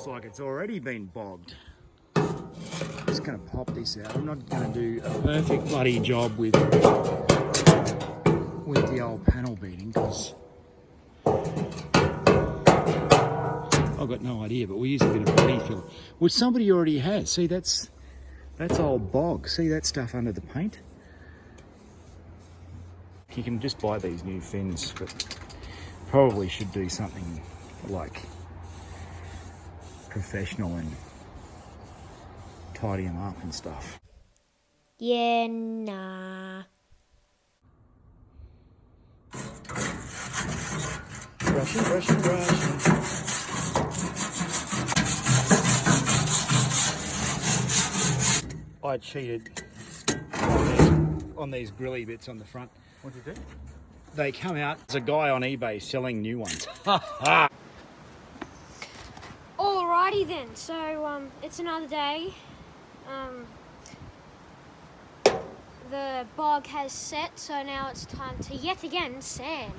looks like it's already been bogged. Just going to pop this out. I'm not going to do a perfect bloody job with the old panel beating because I've got no idea, but we use a bit of body fill, which somebody already has. See, that's old bog. See that stuff under the paint? You can just buy these new fins, but probably should do something like professional and tidy them up and stuff. Yeah, nah. Brushing, brushing, brushing. I cheated on these grilly bits on the front. What did you do? They come out. There's a guy on eBay selling new ones. Alrighty then, so it's another day. The bog has set, so now it's time to yet again sand.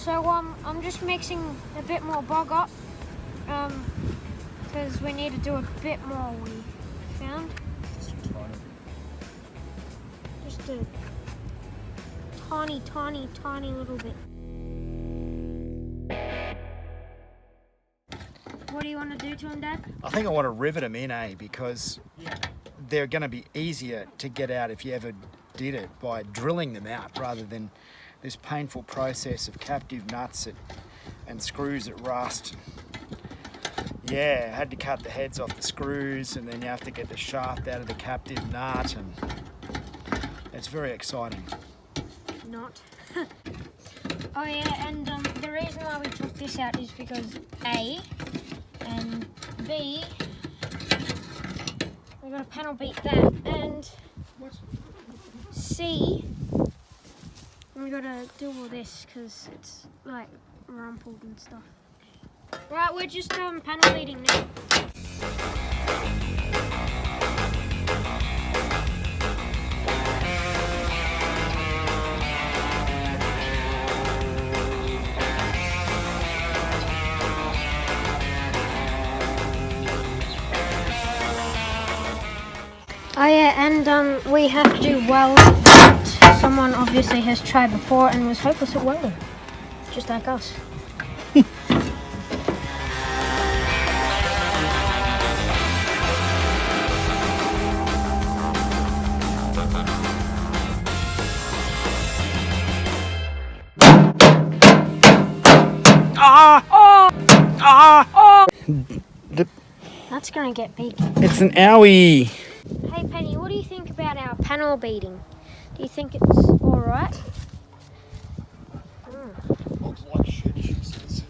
So I'm just mixing a bit more bog up, because we need to do a bit more, we found. Just a tiny little bit. What do you want to do to them, Dad? I think I want to rivet them in, because they're going to be easier to get out if you ever did it by drilling them out rather than this painful process of captive nuts and screws that rust. Yeah, I had to cut the heads off the screws and then you have to get the shaft out of the captive nut, and it's very exciting. Not. Oh yeah, and the reason why we took this out is because A, and B, we got to panel beat that, and C, we got to do all this because it's like rumpled and stuff. Right, we're just panel beating now. Oh yeah, and we have to weld that someone obviously has tried before and was hopeless at welding, just like us. That's gonna get big. It's an owie. Hey Penny, what do you think about our panel beating? Do you think it's alright? Looks like shit, she says.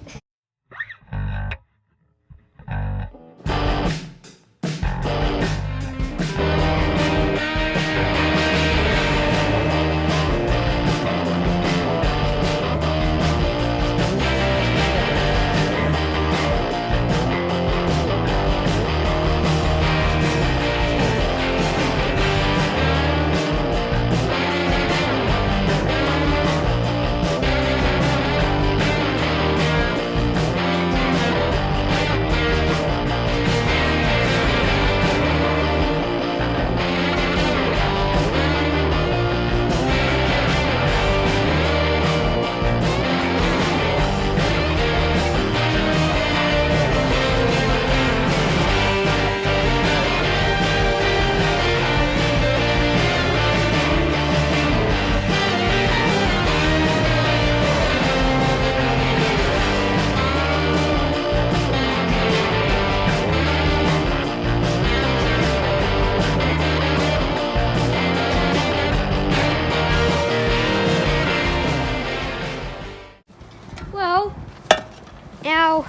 our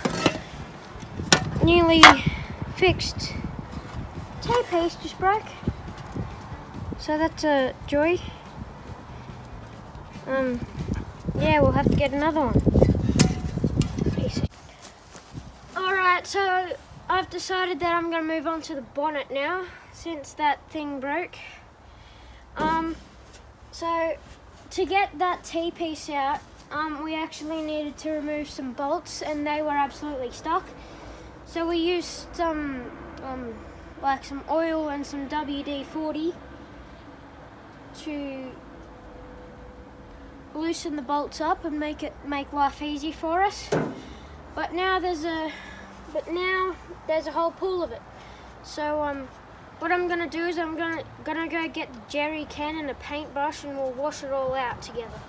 newly fixed T-piece just broke. So that's a joy. Yeah, we'll have to get another one. Alright, so I've decided that I'm going to move on to the bonnet now, since that thing broke. So to get that T-piece out, we actually needed to remove some bolts, and they were absolutely stuck. So we used some oil and some WD-40 to loosen the bolts up and make life easy for us. But now there's a whole pool of it. So what I'm gonna do is I'm gonna go get the jerry can and a paintbrush, and we'll wash it all out together.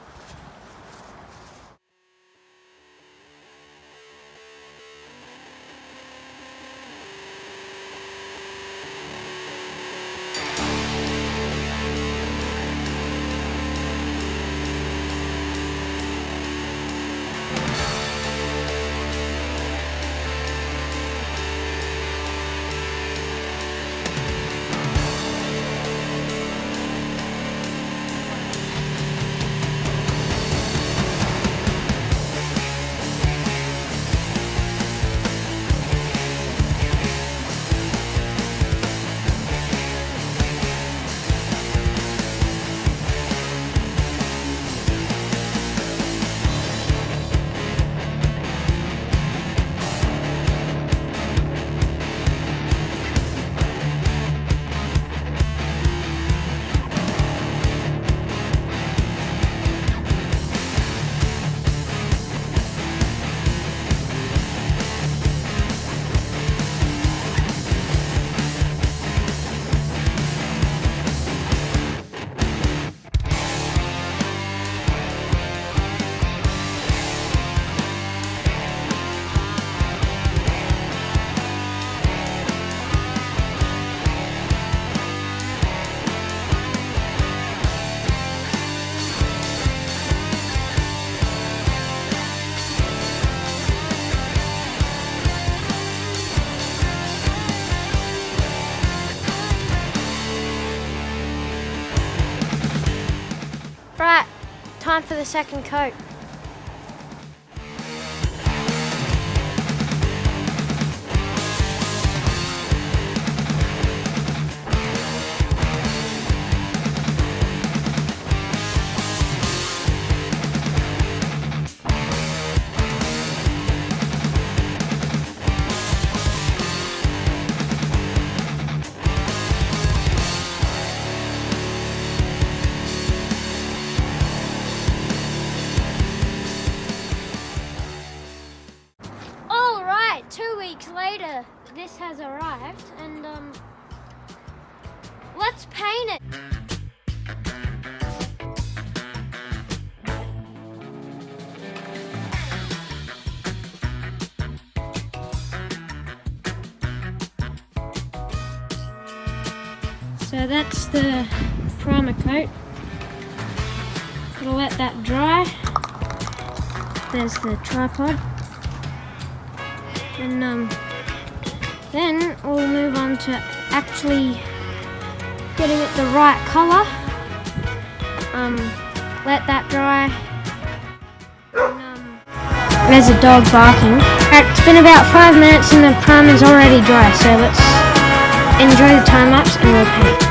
Right, time for the second coat. Alright, 2 weeks later, this has arrived, and let's paint it. So that's the primer coat. Gotta let that dry. There's the tripod. And then we'll move on to actually getting it the right colour. Let that dry. And, there's a dog barking. Alright, it's been about 5 minutes and the primer's already dry, so let's enjoy the time lapse and we'll paint.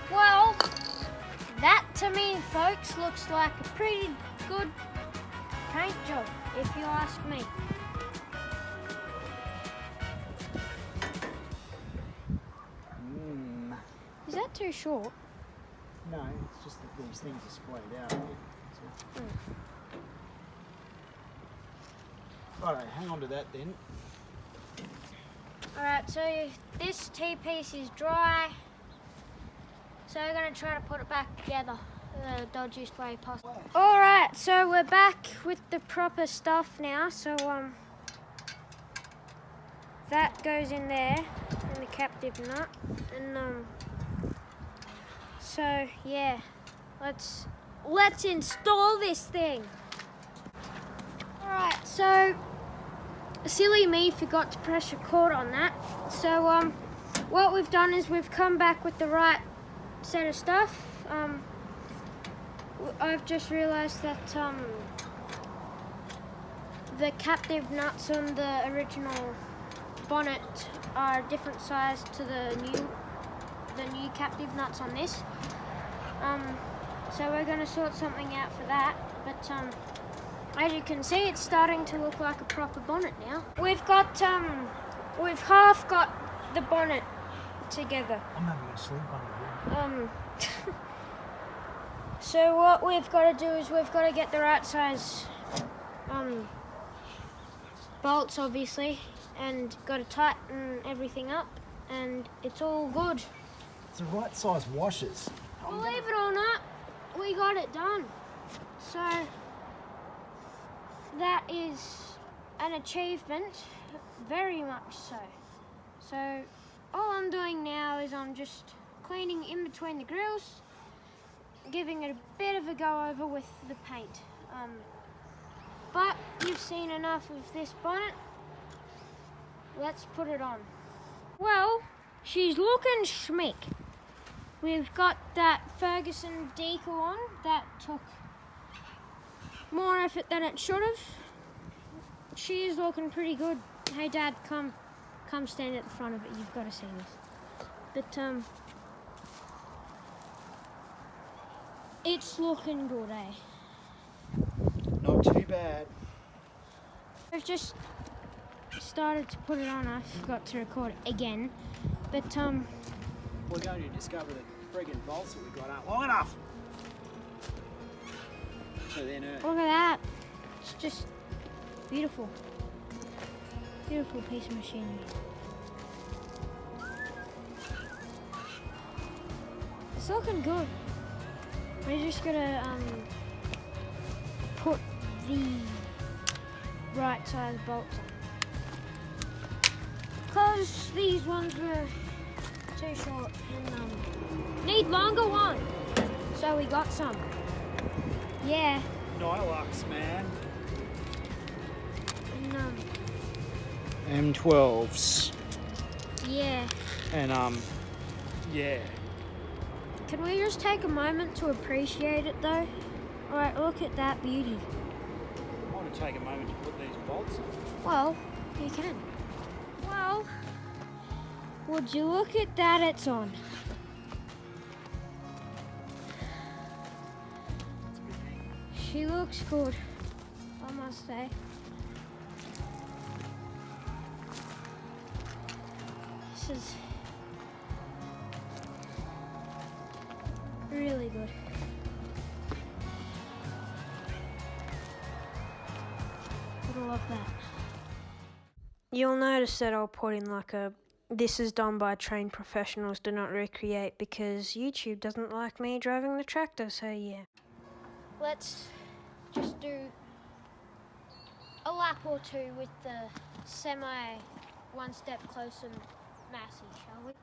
Well, that to me, folks, looks like a pretty good paint job, if you ask me. Is that too short? No, it's just that these things are splayed out here. So. Alright, hang on to that then. Alright, so this T-piece is dry. So we're going to try to put it back together the dodgiest way possible. Alright, so we're back with the proper stuff now. So that goes in there, in the captive nut, and so yeah, let's install this thing. Alright, so silly me forgot to press record on that. So what we've done is we've come back with the right set of stuff. I've just realised that the captive nuts on the original bonnet are a different size to the new captive nuts on this. So we're going to sort something out for that. But as you can see, it's starting to look like a proper bonnet now. We've half got the bonnet together. I'm having a sleep under here. So what we've got to do is we've got to get the right size bolts, obviously, and got to tighten everything up, and it's all good. It's the right size washers. Believe it or not, we got it done. So that is an achievement, very much so. So all I'm doing now is I'm just cleaning in between the grills, giving it a bit of a go over with the paint. But you've seen enough of this bonnet. Let's put it on. Well, she's looking schmick. We've got that Ferguson decal on. That took more effort than it should have. She is looking pretty good. Hey Dad, come stand at the front of it. You've got to see this. But it's looking good, eh? Not too bad. I've just started to put it on. I forgot to record again. But We're going to discover the friggin' bolts that we got aren't long enough. So then, look at that. It's just beautiful. Beautiful piece of machinery. It's looking good. We're just gonna put the right size bolts on. Because these ones were too short and need longer ones. So we got some. Yeah. Nylux, man. And M12s. yeah. And yeah. Can we just take a moment to appreciate it though? Alright, look at that beauty. I want to take a moment to put these bolts on. Well, you can. Well, would you look at that, it's on. She looks good, I must say. This is really good. I love that. You'll notice that I'll put in like a "this is done by trained professionals, do not recreate," because YouTube doesn't like me driving the tractor, so yeah. Let's just do a lap or two with the semi one step closer Massey, shall we?